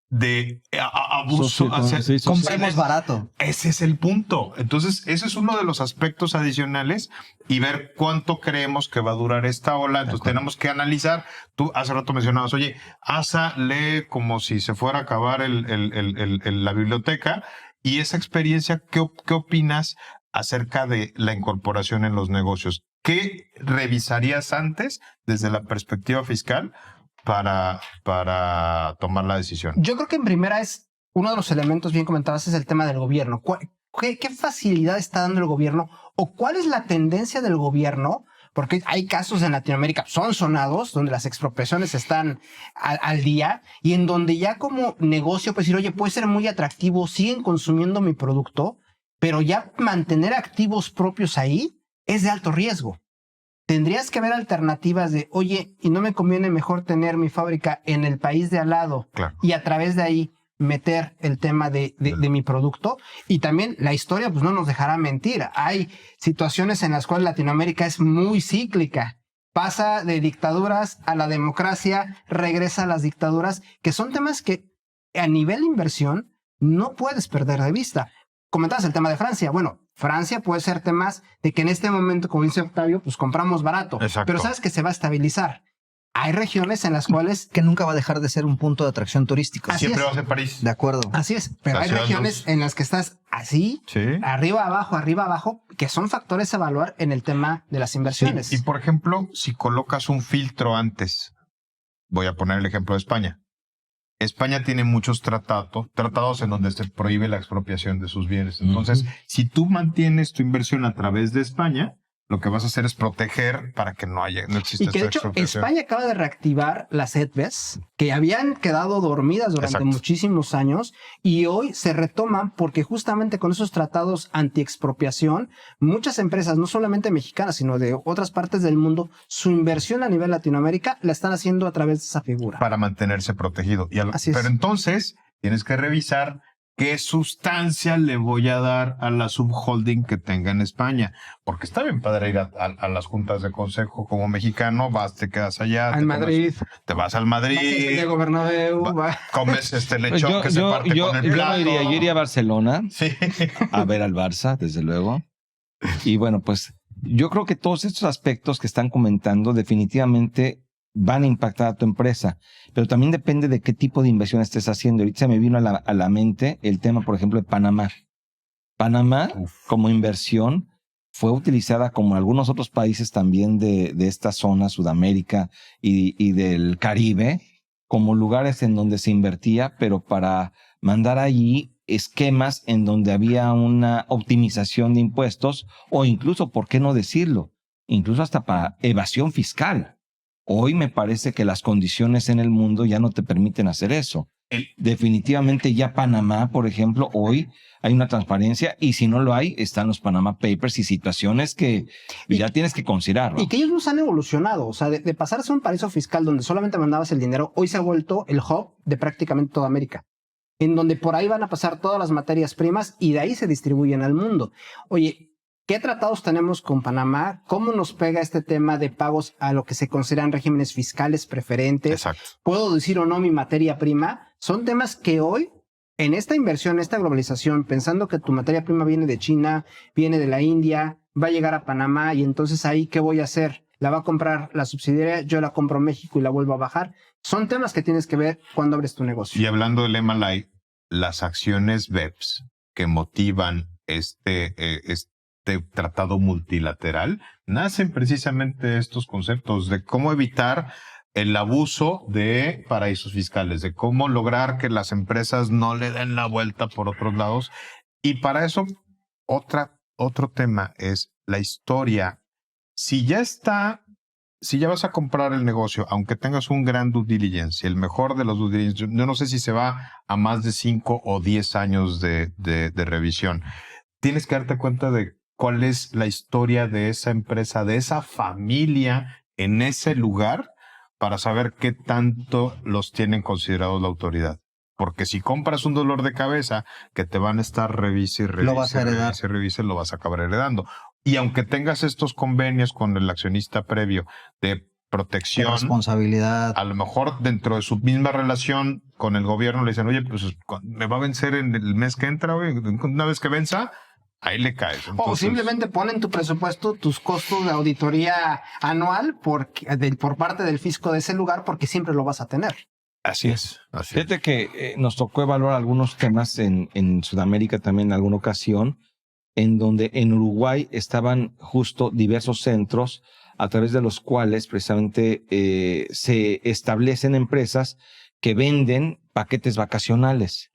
de abuso. Compremos barato. Ese es el punto. Entonces, ese es uno de los aspectos adicionales y ver cuánto creemos que va a durar esta ola. Entonces, tenemos que analizar. Tú hace rato mencionabas, oye, Asa lee como si se fuera a acabar la biblioteca. Y esa experiencia, ¿qué opinas acerca de la incorporación en los negocios? ¿Qué revisarías antes desde la perspectiva fiscal para tomar la decisión? Yo creo que en primera es uno de los elementos bien comentados es el tema del gobierno. ¿Qué facilidad está dando el gobierno? ¿O cuál es la tendencia del gobierno? Porque hay casos en Latinoamérica, son sonados, donde las expropiaciones están al día y en donde ya como negocio puedes decir, oye, puede ser muy atractivo, siguen consumiendo mi producto, pero ya mantener activos propios ahí es de alto riesgo. Tendrías que ver alternativas de, oye, y no me conviene mejor tener mi fábrica en el país de al lado y a través de ahí meter el tema de mi producto. Y también la historia pues no nos dejará mentir. Hay situaciones en las cuales Latinoamérica es muy cíclica. Pasa de dictaduras a la democracia, regresa a las dictaduras, que son temas que a nivel de inversión no puedes perder de vista. Comentabas el tema de Francia. Bueno, Francia puede ser temas de que en este momento, como dice Octavio, pues compramos barato. Exacto. Pero sabes que se va a estabilizar. Hay regiones en las cuales... Que nunca va a dejar de ser un punto de atracción turístico. Así Siempre es. va a ser París. De acuerdo. Así es, pero hay Ciudad regiones luz. en las que estás así, Sí. arriba, abajo, que son factores a evaluar en el tema de las inversiones. Sí, y por ejemplo, si colocas un filtro antes, voy a poner el ejemplo de España. España tiene muchos tratados en donde se prohíbe la expropiación de sus bienes. Entonces, si tú mantienes tu inversión a través de España, lo que vas a hacer es proteger para que no exista Y que de esta hecho expropiación. España acaba de reactivar las ETBs que habían quedado dormidas durante Exacto. muchísimos años y hoy se retoman porque justamente con esos tratados anti-expropiación, muchas empresas, no solamente mexicanas, sino de otras partes del mundo, su inversión a nivel Latinoamérica la están haciendo a través de esa figura. Para mantenerse protegido. Así es. Pero entonces tienes que revisar qué sustancia le voy a dar a la subholding que tenga en España. Porque está bien padre ir a las juntas de consejo como mexicano, te quedas allá. Al Madrid, Te vas al Madrid. vas a Santiago Bernabéu, Comes lechón que se parte con el yo plato. yo iría a Barcelona Sí. a ver al Barça, desde luego. Y bueno, pues yo creo que todos estos aspectos que están comentando definitivamente van a impactar a tu empresa, pero también depende de qué tipo de inversión estés haciendo. Ahorita se me vino a la mente el tema, por ejemplo, de Panamá. Panamá, como inversión, fue utilizada como algunos otros países también de esta zona, Sudamérica y del Caribe, como lugares en donde se invertía, pero para mandar allí esquemas en donde había una optimización de impuestos o incluso, ¿por qué no decirlo? Incluso hasta para evasión fiscal. Hoy me parece que las condiciones en el mundo ya no te permiten hacer eso. Definitivamente ya Panamá, por ejemplo, hoy hay una transparencia y si no lo hay, están los Panama Papers y situaciones que ya tienes que considerar, ¿no? Y que ellos nos han evolucionado, o sea, de pasarse a un paraíso fiscal donde solamente mandabas el dinero, hoy se ha vuelto el hub de prácticamente toda América, en donde por ahí van a pasar todas las materias primas y de ahí se distribuyen al mundo. Oye, ¿qué tratados tenemos con Panamá? ¿Cómo nos pega este tema de pagos a lo que se consideran regímenes fiscales preferentes? Exacto. ¿Puedo decir o no mi materia prima? Son temas que hoy, en esta inversión, esta globalización, pensando que tu materia prima viene de China, viene de la India, va a llegar a Panamá y entonces ahí, ¿qué voy a hacer? ¿La va a comprar la subsidiaria? ¿Yo la compro en México y la vuelvo a bajar? Son temas que tienes que ver cuando abres tu negocio. Y hablando del MLI, las acciones BEPS que motivan este tratado multilateral, nacen precisamente de estos conceptos de cómo evitar el abuso de paraísos fiscales, de cómo lograr que las empresas no le den la vuelta por otros lados. Y para eso, otro tema es la historia. Si ya vas a comprar el negocio, aunque tengas un gran due diligence, el mejor de los due diligence, yo no sé si se va a más de 5 o 10 años de revisión, tienes que darte cuenta de cuál es la historia de esa empresa, de esa familia en ese lugar, para saber qué tanto los tienen considerados la autoridad. Porque si compras un dolor de cabeza que te van a estar revise y revise, Lo vas a heredar. lo vas a acabar heredando. Y aunque tengas estos convenios con el accionista previo de protección, responsabilidad, a lo mejor dentro de su misma relación con el gobierno le dicen, oye, pues me va a vencer en el mes que entra, güey. Una vez que venza, ahí le caes. Entonces, o simplemente ponen tu presupuesto, tus costos de auditoría anual por parte del fisco de ese lugar, porque siempre lo vas a tener. Así es. Fíjate que nos tocó evaluar algunos temas en Sudamérica también en alguna ocasión, en donde en Uruguay estaban justo diversos centros a través de los cuales precisamente se establecen empresas que venden paquetes vacacionales.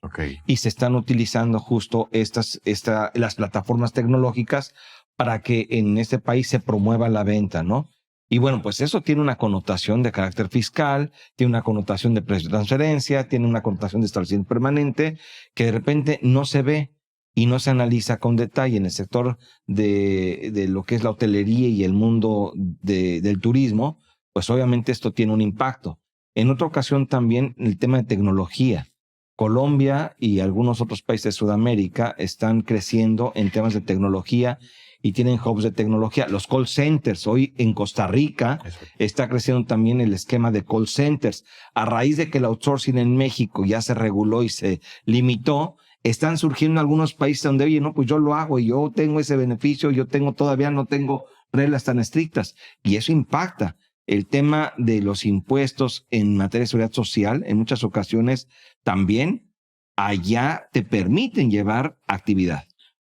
Y se están utilizando justo las plataformas tecnológicas para que en este país se promueva la venta, ¿no? Y bueno, pues eso tiene una connotación de carácter fiscal, tiene una connotación de precio de transferencia, tiene una connotación de establecimiento permanente, que de repente no se ve y no se analiza con detalle en el sector de lo que es la hotelería y el mundo del turismo. Pues obviamente esto tiene un impacto. En otra ocasión también el tema de tecnología. Colombia y algunos otros países de Sudamérica están creciendo en temas de tecnología y tienen hubs de tecnología. Los call centers, hoy en Costa Rica está creciendo también el esquema de call centers. A raíz de que el outsourcing en México ya se reguló y se limitó, están surgiendo algunos países donde, oye, no, pues yo lo hago y yo tengo ese beneficio, todavía no tengo reglas tan estrictas. Y eso impacta. El tema de los impuestos en materia de seguridad social, en muchas ocasiones también allá te permiten llevar actividad.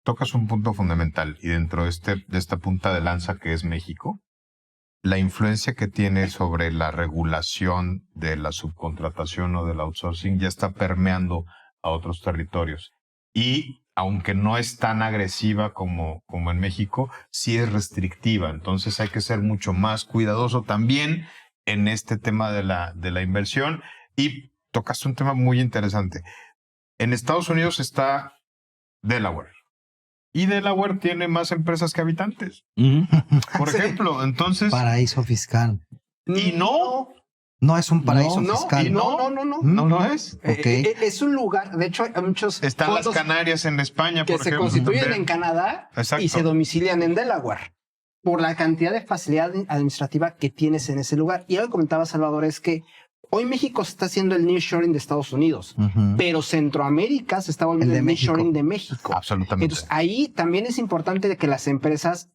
Tocas un punto fundamental y dentro de esta punta de lanza que es México, la influencia que tiene sobre la regulación de la subcontratación o del outsourcing ya está permeando a otros territorios. Y aunque no es tan agresiva como en México, sí es restrictiva. Entonces hay que ser mucho más cuidadoso también en este tema de la inversión. Y tocaste un tema muy interesante. En Estados Unidos está Delaware. Y Delaware tiene más empresas que habitantes. Por ejemplo, entonces... Paraíso fiscal. Y no... No es un paraíso fiscal. No es. Okay. Es un lugar, de hecho hay muchos Están las Canarias en España, que por se ejemplo. constituyen También. en Canadá. Exacto. Y se domicilian en Delaware por la cantidad de facilidad administrativa que tienes en ese lugar. Y algo que comentaba Salvador es que hoy México está haciendo el nearshoring de Estados Unidos, pero Centroamérica se está volviendo el nearshoring de México. Absolutamente. Entonces ahí también es importante de que las empresas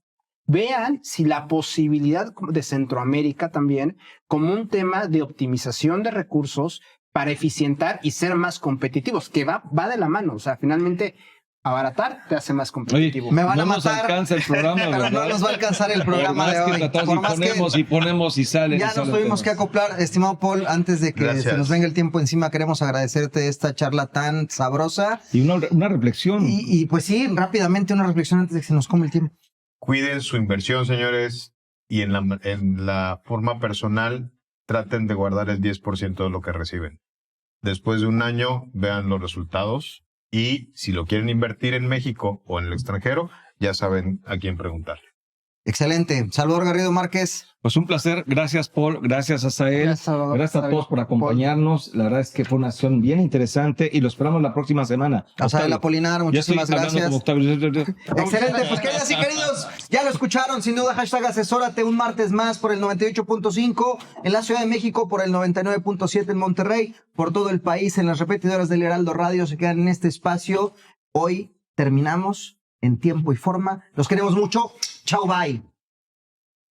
vean si la posibilidad de Centroamérica también como un tema de optimización de recursos para eficientar y ser más competitivos, que va de la mano. O sea, finalmente abaratar te hace más competitivo. Me van a nos matar. alcanza el programa, Pero no nos va a alcanzar el programa de hoy. Por más que ponemos y sale. Ya nos tuvimos que acoplar. Estimado Paul, antes de que se nos venga el tiempo encima, queremos agradecerte esta charla tan sabrosa. Y una reflexión. Y pues sí, rápidamente una reflexión antes de que se nos come el tiempo. Cuiden su inversión, señores, y en la forma personal traten de guardar el 10% de lo que reciben. Después de un año, vean los resultados y si lo quieren invertir en México o en el extranjero, ya saben a quién preguntarle. Excelente. Salvador Garrido Márquez. Pues un placer. Gracias, Paul. Gracias, Asael. Gracias a todos por acompañarnos. La verdad es que fue una acción bien interesante y lo esperamos la próxima semana. Asael Apolinar, muchísimas gracias. Excelente. Pues queridas y queridos, ya lo escucharon. Sin duda, hashtag asesórate un martes más por el 98.5 en la Ciudad de México, por el 99.7 en Monterrey, por todo el país, en las repetidoras del Heraldo Radio. Se quedan en este espacio. Hoy terminamos en tiempo y forma. Los queremos mucho. Chao, bye.